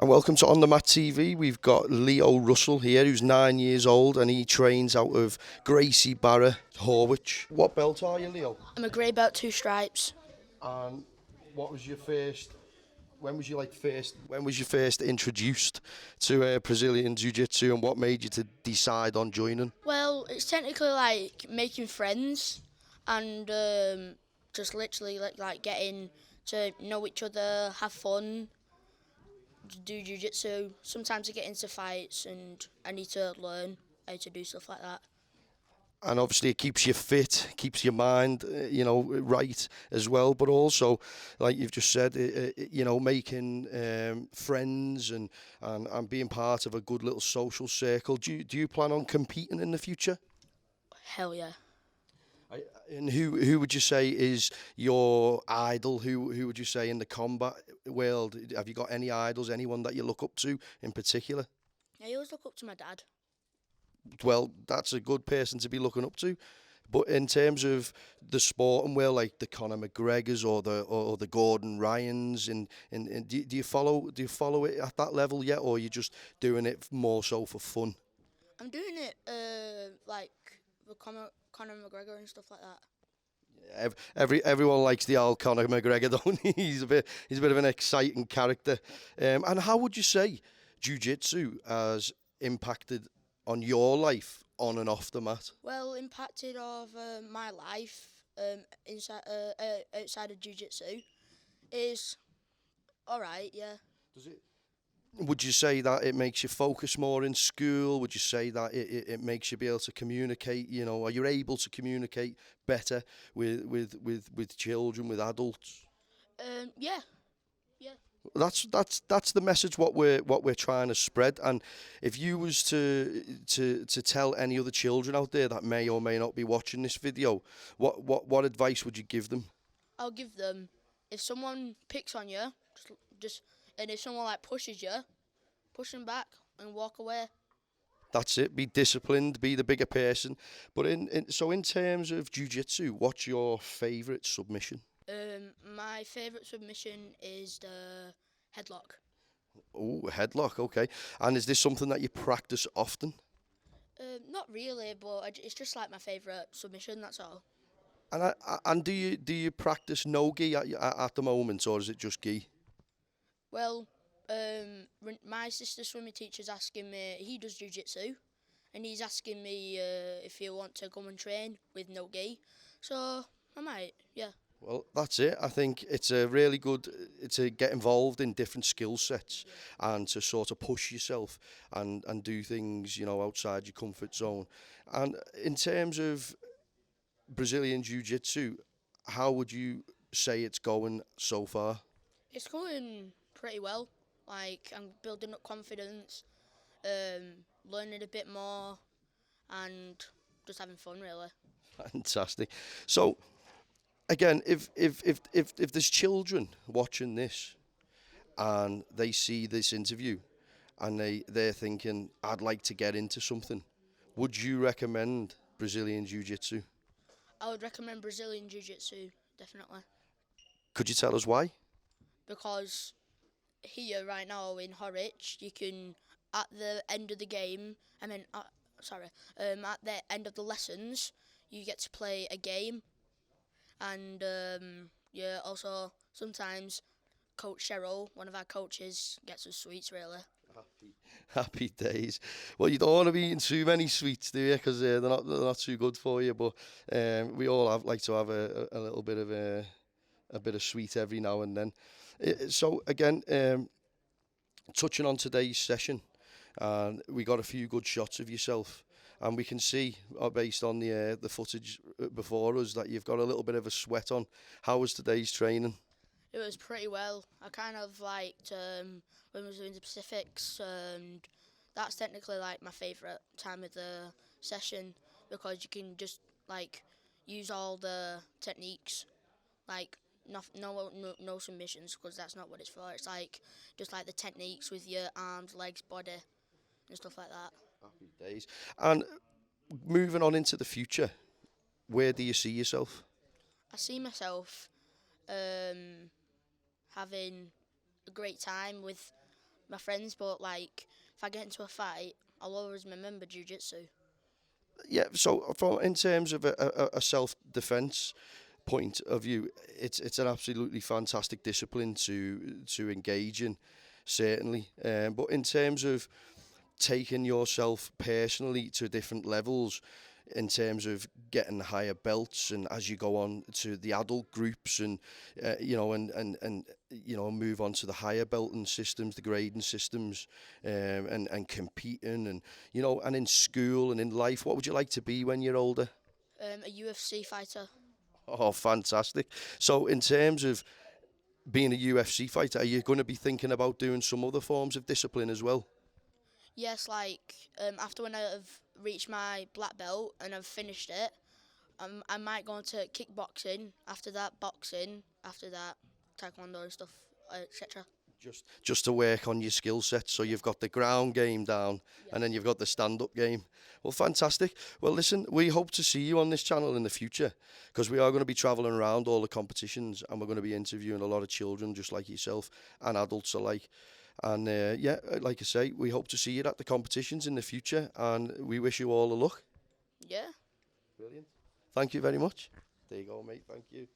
And welcome to OnTheMat TV. We've got Leo Russell here, who's 9 years old, and he trains out of Gracie Barra Horwich. What belt are you, Leo? I'm a grey belt, 2 stripes. And what was your first? When was you first introduced to Brazilian Jiu-Jitsu, and what made you to decide on joining? Well, it's technically like making friends and just literally like getting to know each other, have fun, do jiu-jitsu. Sometimes I get into fights and I need to learn how to do stuff like that. And obviously it keeps you fit, keeps your mind, right as well. But also, like you've just said, making friends and being part of a good little social circle. Do you plan on competing in the future? Hell yeah. And who would you say is your idol? Who would you say in the combat world? Have you got any idols? Anyone that you look up to in particular? I always look up to my dad. Well, that's a good person to be looking up to. But in terms of the sporting world, like the Conor McGregors or the Gordon Ryans, do you follow it at that level yet, or are you just doing it more so for fun? I'm doing it like with Conor McGregor and stuff like that. Everyone likes the old Conor McGregor, don't he? He's a bit of an exciting character. And how would you say Jiu-Jitsu has impacted on your life on and off the mat? Well, impacted of my life outside of jiu-jitsu is alright, yeah. Does it? Would you say that it makes you focus more in school? Would you say that it makes you be able to communicate? Are you able to communicate better with children, with adults? Yeah. That's the message what we're trying to spread. And if you was to tell any other children out there that may or may not be watching this video, what advice would you give them? I'll give them, if someone picks on you, and if someone like pushes you, push them back and walk away. That's it. Be disciplined. Be the bigger person. But in terms of jiu-jitsu, what's your favourite submission? My favourite submission is the headlock. Oh, headlock, okay. And is this something that you practice often? Not really, but it's just like my favourite submission, that's all. And do you practice no gi at the moment, or is it just gi? Well, my sister's swimming teacher's asking me, he does jiu-jitsu, and he's asking me if he want to come and train with no gi. So I might, yeah. Well, that's it. I think it's a really good to get involved in different skill sets and to sort of push yourself and do things, outside your comfort zone. And in terms of Brazilian Jiu-Jitsu, how would you say it's going so far? It's going pretty well. Like, I'm building up confidence, learning a bit more, and just having fun, really. Fantastic. So, again, if there's children watching this and they see this interview and they're thinking, I'd like to get into something, would you recommend Brazilian Jiu-Jitsu? I would recommend Brazilian Jiu-Jitsu, definitely. Could you tell us why? Because here right now in Horwich, you can, at the end of the game, at the end of the lessons, you get to play a game. And also sometimes Coach Cheryl, one of our coaches, gets us sweets, really. Happy days. Well, you don't want to be eating too many sweets, do you? Because they're not too good for you. But we all like to have a little bit of a bit of sweet every now and then. So again, touching on today's session, we got a few good shots of yourself. And we can see, based on the footage before us, that you've got a little bit of a sweat on. How was today's training? It was pretty well. I kind of liked when we was doing the Pacifics, and that's technically like my favourite time of the session because you can just like use all the techniques, like no submissions, because that's not what it's for. It's like just like the techniques with your arms, legs, body, and stuff like that. Happy days. And moving on into the future, where do you see yourself? I see myself having a great time with my friends, but like if I get into a fight, I'll always remember Jiu-Jitsu. Yeah, so in terms of a self-defense point of view, it's an absolutely fantastic discipline to engage in, certainly. But in terms of taking yourself personally to different levels, in terms of getting higher belts, and as you go on to the adult groups, and move on to the higher belting systems, the grading systems, and competing, and and in school and in life, what would you like to be when you're older? A UFC fighter. Oh, fantastic. So in terms of being a UFC fighter, are you going to be thinking about doing some other forms of discipline as well? Yes, like after when I've reached my black belt and I've finished it, I might go into kickboxing. After that, boxing. After that, taekwondo and stuff, etc. Just to work on your skill set, so you've got the ground game down, and then you've got the stand-up game. Well, fantastic. Well, listen, we hope to see you on this channel in the future, because we are going to be travelling around all the competitions, and we're going to be interviewing a lot of children just like yourself, and adults alike. And like I say, we hope to see you at the competitions in the future, and we wish you all the luck. Yeah. Brilliant. Thank you very much. There you go, mate. Thank you.